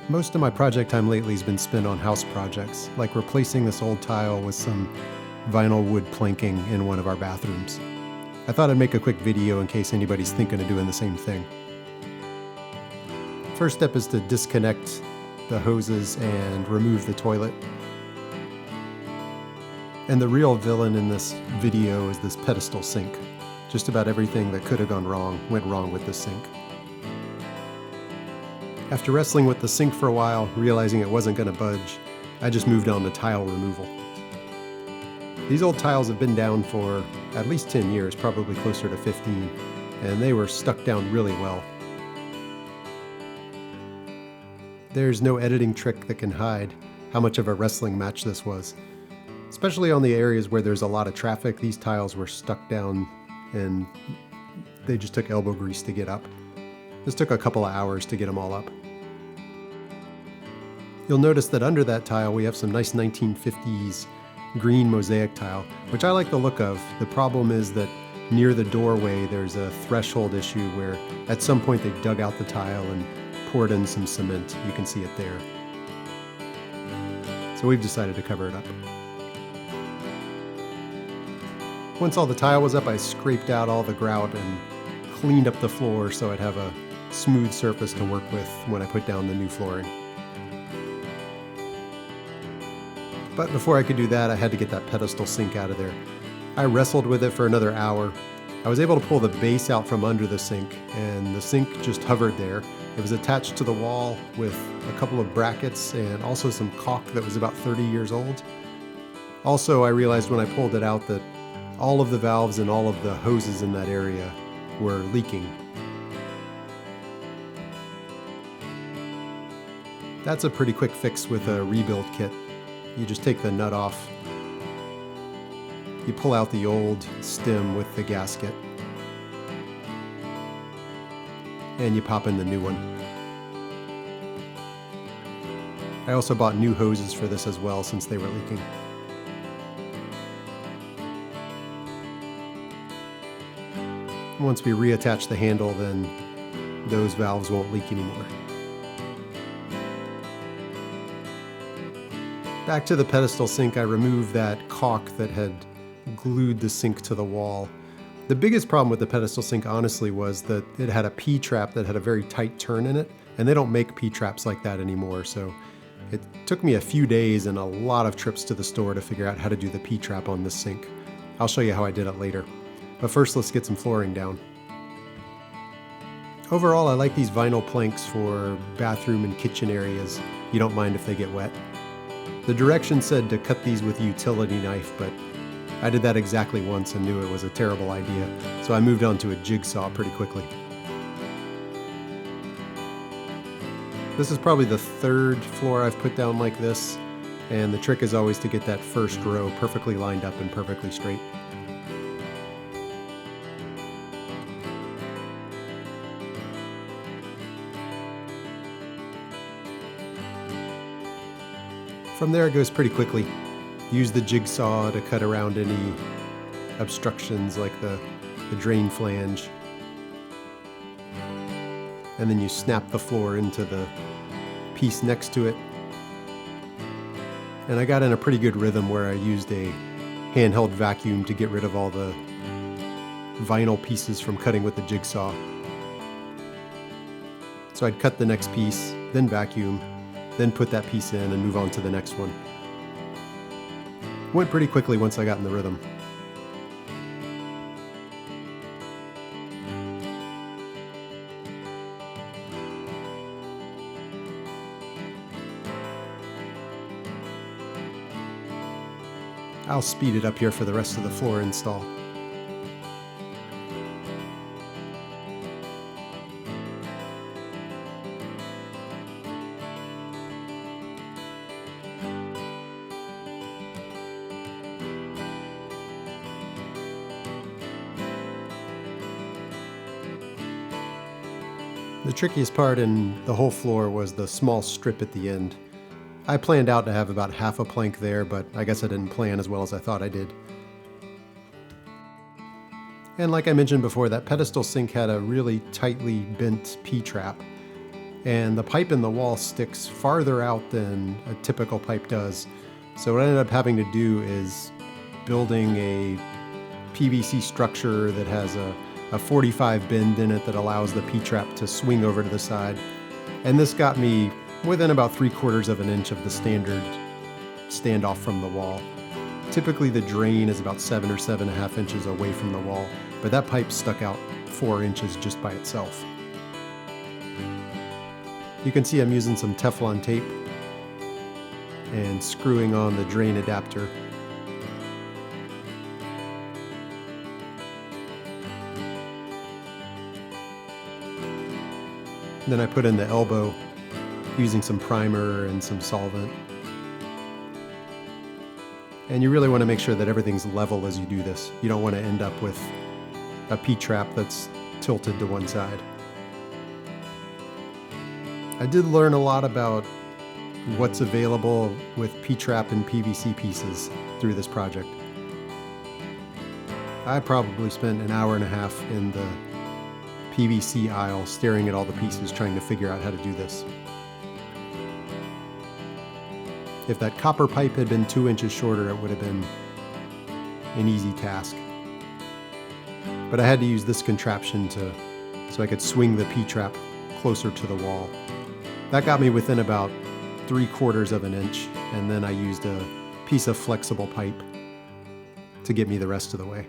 Most of my project time lately has been spent on house projects, like replacing this old tile with some vinyl wood planking in one of our bathrooms. I thought I'd make a quick video in case anybody's thinking of doing the same thing. First step is to disconnect the hoses and remove the toilet. And the real villain in this video is this pedestal sink. Just about everything that could have gone wrong went wrong with this sink. After wrestling with the sink for a while, realizing it wasn't going to budge, I just moved on to tile removal. These old tiles have been down for at least 10 years, probably closer to 15, and they were stuck down really well. There's no editing trick that can hide how much of a wrestling match this was. Especially on the areas where there's a lot of traffic, these tiles were stuck down and they just took elbow grease to get up. This took a couple of hours to get them all up. You'll notice that under that tile we have some nice 1950s green mosaic tile, which I like the look of. The problem is that near the doorway there's a threshold issue where at some point they dug out the tile and poured in some cement. You can see it there. So we've decided to cover it up. Once all the tile was up, I scraped out all the grout and cleaned up the floor so I'd have a smooth surface to work with when I put down the new flooring. But before I could do that, I had to get that pedestal sink out of there. I wrestled with it for another hour. I was able to pull the base out from under the sink, and the sink just hovered there. It was attached to the wall with a couple of brackets and also some caulk that was about 30 years old. Also, I realized when I pulled it out that all of the valves and all of the hoses in that area were leaking. That's a pretty quick fix with a rebuild kit. You just take the nut off, you pull out the old stem with the gasket, and you pop in the new one. I also bought new hoses for this as well since they were leaking. Once we reattach the handle, then those valves won't leak anymore. Back to the pedestal sink, I removed that caulk that had glued the sink to the wall. The biggest problem with the pedestal sink, honestly, was that it had a P-trap that had a very tight turn in it, and they don't make P-traps like that anymore, so it took me a few days and a lot of trips to the store to figure out how to do the P-trap on this sink. I'll show you how I did it later. But first, let's get some flooring down. Overall, I like these vinyl planks for bathroom and kitchen areas. You don't mind if they get wet. The directions said to cut these with a utility knife, but I did that exactly once and knew it was a terrible idea, so I moved on to a jigsaw pretty quickly. This is probably the third floor I've put down like this, and the trick is always to get that first row perfectly lined up and perfectly straight. From there it goes pretty quickly. Use the jigsaw to cut around any obstructions like the drain flange. And then you snap the floor into the piece next to it. And I got in a pretty good rhythm where I used a handheld vacuum to get rid of all the vinyl pieces from cutting with the jigsaw. So I'd cut the next piece, then vacuum, then put that piece in and move on to the next one. Went pretty quickly once I got in the rhythm. I'll speed it up here for the rest of the floor install. The trickiest part in the whole floor was the small strip at the end. I planned out to have about half a plank there, but I guess I didn't plan as well as I thought I did. And like I mentioned before, that pedestal sink had a really tightly bent P-trap. and the pipe in the wall sticks farther out than a typical pipe does. So what I ended up having to do is building a PVC structure that has a 45 bend in it that allows the P-trap to swing over to the side. And this got me within about 3/4 of an inch of the standard standoff from the wall. Typically the drain is about 7 or 7.5 inches away from the wall, but that pipe stuck out 4 inches just by itself. You can see I'm using some Teflon tape and screwing on the drain adapter. Then I put in the elbow using some primer and some solvent. And you really want to make sure that everything's level as you do this. You don't want to end up with a P-trap that's tilted to one side. I did learn a lot about what's available with P-trap and PVC pieces through this project. I probably spent an hour and a half in the PVC aisle staring at all the pieces trying to figure out how to do this. If that copper pipe had been 2 inches shorter, it would have been an easy task. But I had to use this contraption so I could swing the P-trap closer to the wall. That got me within about 3/4 of an inch, and then I used a piece of flexible pipe to get me the rest of the way.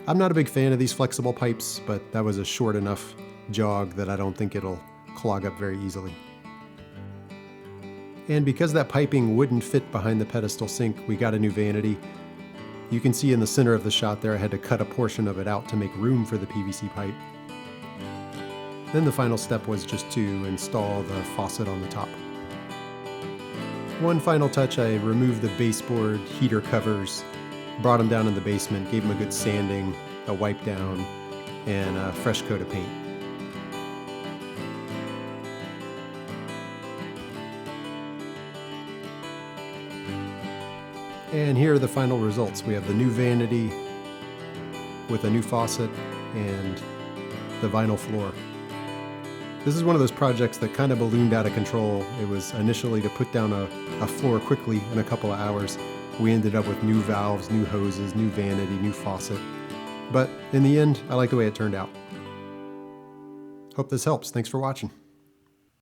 I'm not a big fan of these flexible pipes, but that was a short enough jog that I don't think it'll clog up very easily. And because that piping wouldn't fit behind the pedestal sink, we got a new vanity. You can see in the center of the shot there, I had to cut a portion of it out to make room for the PVC pipe. Then the final step was just to install the faucet on the top. One final touch, I removed the baseboard heater covers, brought them down in the basement, gave them a good sanding, a wipe down, and a fresh coat of paint. And here are the final results. We have the new vanity with a new faucet and the vinyl floor. This is one of those projects that kind of ballooned out of control. It was initially to put down a floor quickly in a couple of hours. We ended up with new valves, new hoses, new vanity, new faucet. But in the end, I like the way it turned out. Hope this helps. Thanks for watching.